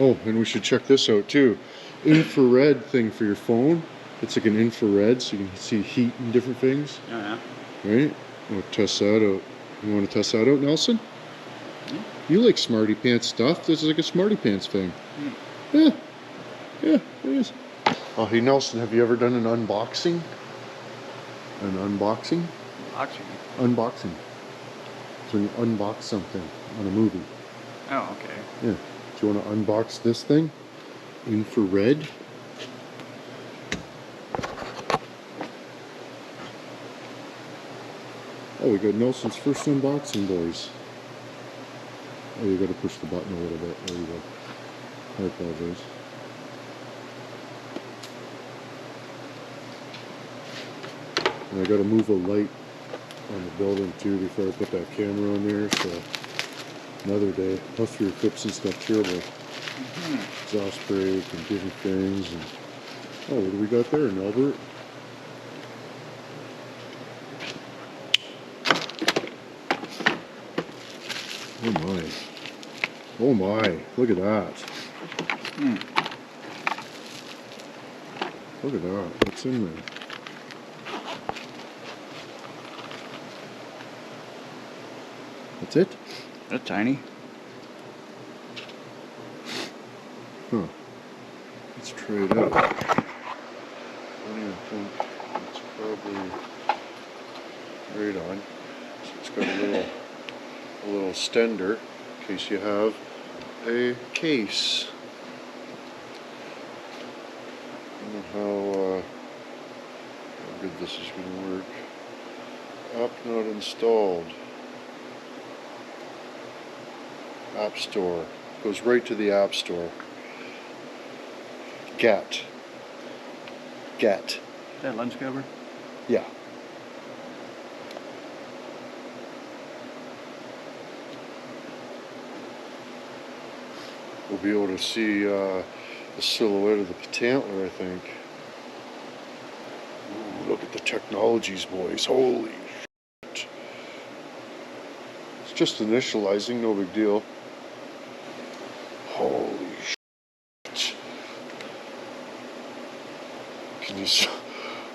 Oh, and we should check this out too. Infrared thing for your phone. It's like an infrared, so you can see heat and different things. Oh, yeah. Right? We'll test that out. You want to test that out, Nelson? Mm-hmm. You like smarty pants stuff. This is like a smarty pants thing. Mm-hmm. Yeah. Yeah, it is. Oh, hey Nelson, have you ever done an unboxing? An unboxing? Unboxing. So you unbox something on a movie. Oh, okay. Yeah. Do you want to unbox this thing? Infrared. Oh, we got Nelson's first unboxing, boys. Oh, you got to push the button a little bit. There you go. I apologize. And I got to move a light on the building too before I put that camera on there. So another day. Plus your clips and stuff terrible. Exhaust brake and different things. And oh, what do we got there, Albert? Oh my. Oh my. Look at that. Look at that. What's in there? That's it? That's tiny. Huh. Let's try it out. I don't even think it's probably right on. So it's got a little stender in case you have a case. I don't know how good this is going to work. App not installed. App Store. Goes right to the App Store. Get. Is that lens cover? Yeah. We'll be able to see the silhouette of the Pantler, I think. Ooh, look at the technologies, boys. Holy shit. It's just initializing, no big deal. Holy shit. Can you see?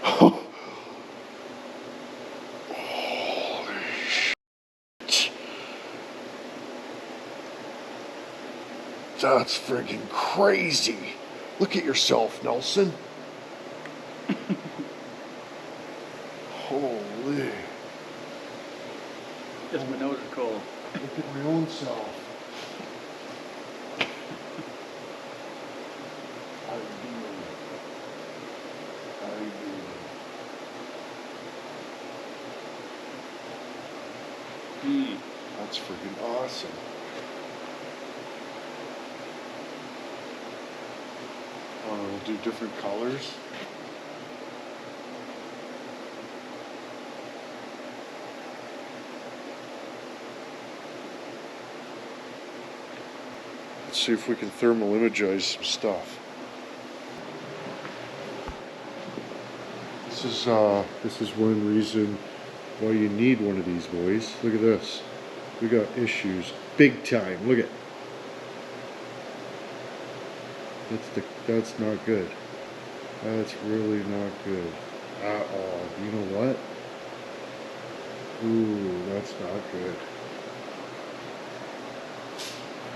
Holy shit. That's friggin' crazy. Look at yourself, Nelson. Holy. Just my nose is cold. Look at my own self. How you doing? How you doing? That's freaking awesome. We'll do different colors. Let's see if we can thermal imagize some stuff. This is one reason why you need one of these, boys. Look at this. We got issues big time. Look at. That's not good. That's really not good at all. You know what? Ooh, that's not good.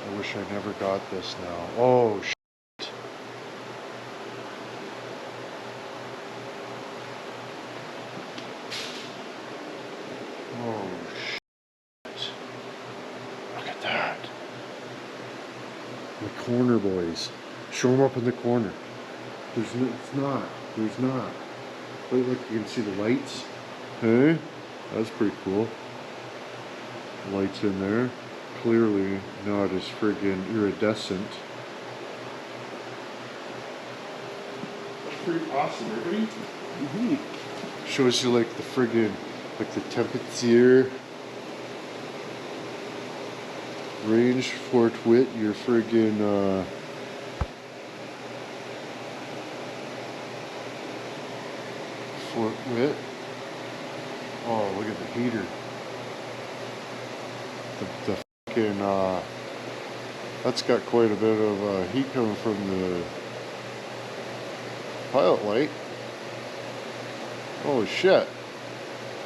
I wish I never got this now. Oh, shit. Oh, shit. Look at that. The corner, boys. Show them up in the corner. There's not. Wait, look, you can see the lights. Hey, that's pretty cool. Lights in there. Clearly not as friggin' iridescent. That's pretty awesome, everybody. Shows you like the friggin', like the temperature, range, Fort Witt, your friggin' Fort Witt. Oh, look at the heater. The fucking That's got quite a bit of heat coming from the pilot light. Holy shit.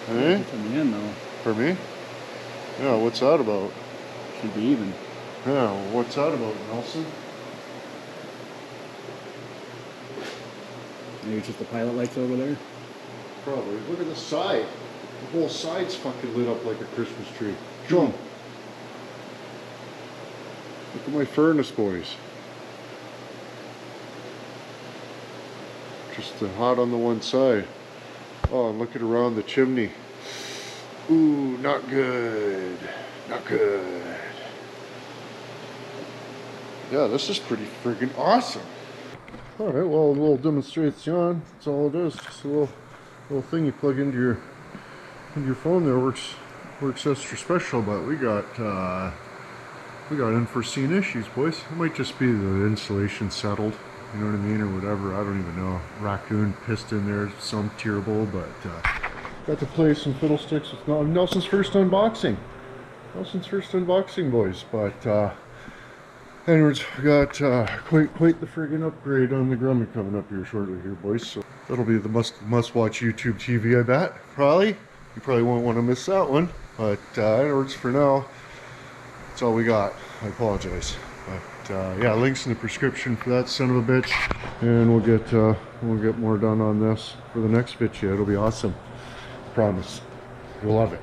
Eh? It's in the end though. For me? Yeah, what's that about? Should be even. Yeah, what's that about, Nelson? Maybe it's just the pilot lights over there. Probably. Look at the side. The whole side's fucking lit up like a Christmas tree. Show 'em. Look at my furnace, boys. Just hot on the one side. Oh, and look at around the chimney. Ooh, not good. Not good. Yeah, this is pretty friggin' awesome. Alright, well, a little demonstration. That's all it is. Just a little thing you plug into your phone there. Works extra special, but we got unforeseen issues, boys. It might just be the insulation settled, you know what I mean, or whatever. I don't even know. Raccoon pissed in there, some terrible, but got to play some fiddlesticks with Nelson's first unboxing. Boys. But anyways, we got quite the friggin' upgrade on the Grumman coming up here shortly here, boys. So that'll be the must-watch YouTube TV, I bet. Probably. You probably won't want to miss that one. But anyways, for now, that's all we got. I apologize. But yeah, links in the prescription for that son of a bitch, and we'll get more done on this for the next bitch. Yeah, it'll be awesome. Promise. You'll love it.